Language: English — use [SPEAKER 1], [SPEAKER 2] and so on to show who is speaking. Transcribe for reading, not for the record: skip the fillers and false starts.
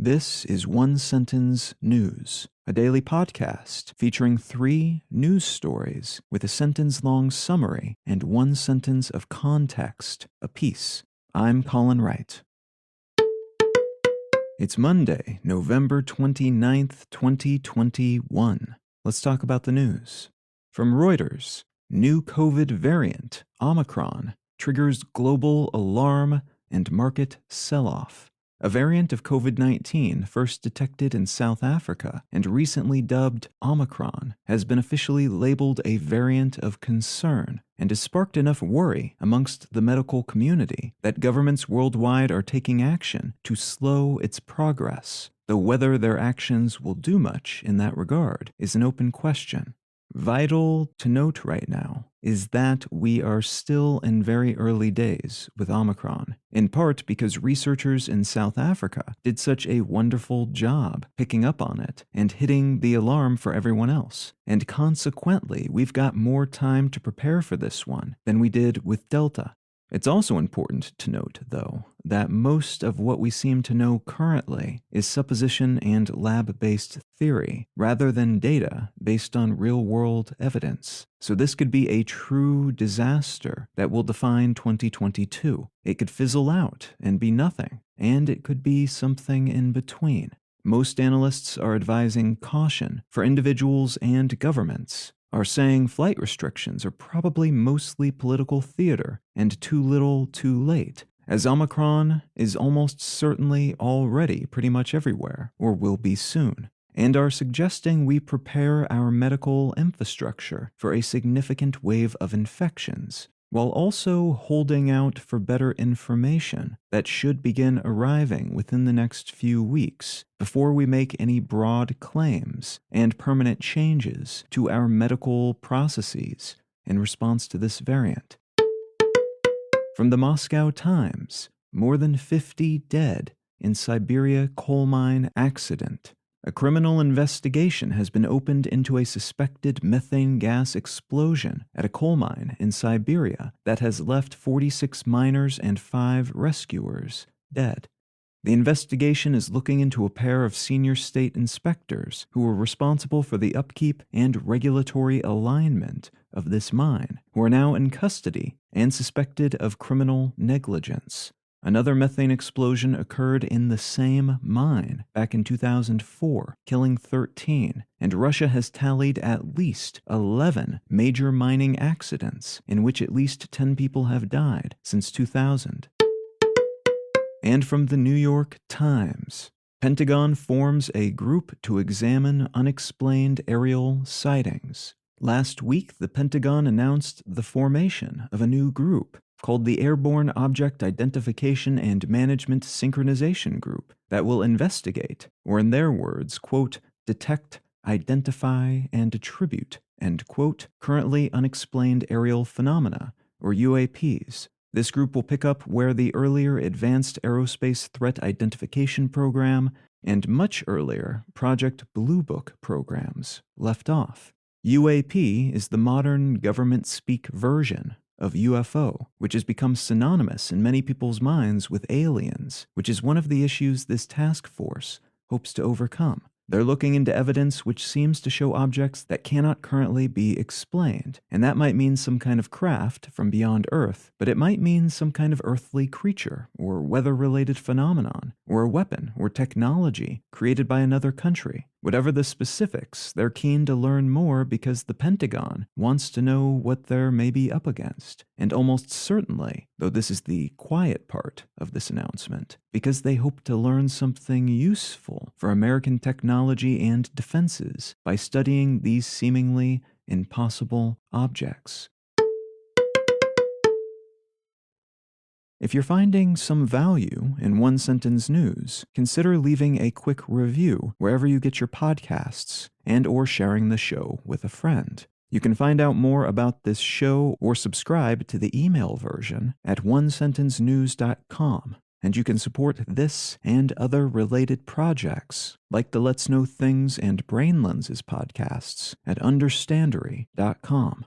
[SPEAKER 1] This is One Sentence News, a daily podcast featuring 3 news stories with a sentence-long summary and 1 sentence of context apiece. I'm Colin Wright. It's Monday, November 29th, 2021. Let's talk about the news. From Reuters, new COVID variant, Omicron, triggers global alarm and market sell-off. A variant of COVID-19 first detected in South Africa and recently dubbed Omicron has been officially labeled a variant of concern and has sparked enough worry amongst the medical community that governments worldwide are taking action to slow its progress, though whether their actions will do much in that regard is an open question. Vital to note right now is that we are still in very early days with Omicron, in part because researchers in South Africa did such a wonderful job picking up on it and hitting the alarm for everyone else. And consequently, we've got more time to prepare for this one than we did with Delta. It's also important to note, though, that most of what we seem to know currently is supposition and lab-based theory, rather than data based on real-world evidence. So this could be a true disaster that will define 2022. It could fizzle out and be nothing, and it could be something in between. Most analysts are advising caution for individuals and governments, are saying flight restrictions are probably mostly political theater and too little too late, as Omicron is almost certainly already pretty much everywhere, or will be soon, and are suggesting we prepare our medical infrastructure for a significant wave of infections, while also holding out for better information that should begin arriving within the next few weeks before we make any broad claims and permanent changes to our medical processes in response to this variant. From the Moscow Times, more than 50 dead in Siberia coal mine accident. A criminal investigation has been opened into a suspected methane gas explosion at a coal mine in Siberia that has left 46 miners and 5 rescuers dead. The investigation is looking into a pair of senior state inspectors who were responsible for the upkeep and regulatory alignment of this mine, who are now in custody and suspected of criminal negligence. Another methane explosion occurred in the same mine back in 2004, killing 13, and Russia has tallied at least 11 major mining accidents in which at least 10 people have died since 2000. And from the New York Times, Pentagon forms a group to examine unexplained aerial sightings. Last week, the Pentagon announced the formation of a new group called the Airborne Object Identification and Management Synchronization Group that will investigate, or in their words, quote, detect, identify, and attribute, end quote, currently unexplained aerial phenomena, or UAPs. This group will pick up where the earlier Advanced Aerospace Threat Identification Program and much earlier Project Blue Book programs left off. UAP is the modern government-speak version of UFO, which has become synonymous in many people's minds with aliens, which is one of the issues this task force hopes to overcome. They're looking into evidence which seems to show objects that cannot currently be explained, and that might mean some kind of craft from beyond Earth, but it might mean some kind of earthly creature, or weather-related phenomenon, or a weapon or technology created by another country. Whatever the specifics, they're keen to learn more because the Pentagon wants to know what they're maybe up against, and almost certainly, though this is the quiet part of this announcement, because they hope to learn something useful for American technology and defenses by studying these seemingly impossible objects. If you're finding some value in One Sentence News, consider leaving a quick review wherever you get your podcasts and or sharing the show with a friend. You can find out more about this show or subscribe to the email version at onesentencenews.com. And you can support this and other related projects, like the Let's Know Things and Brain Lenses podcasts at understandery.com.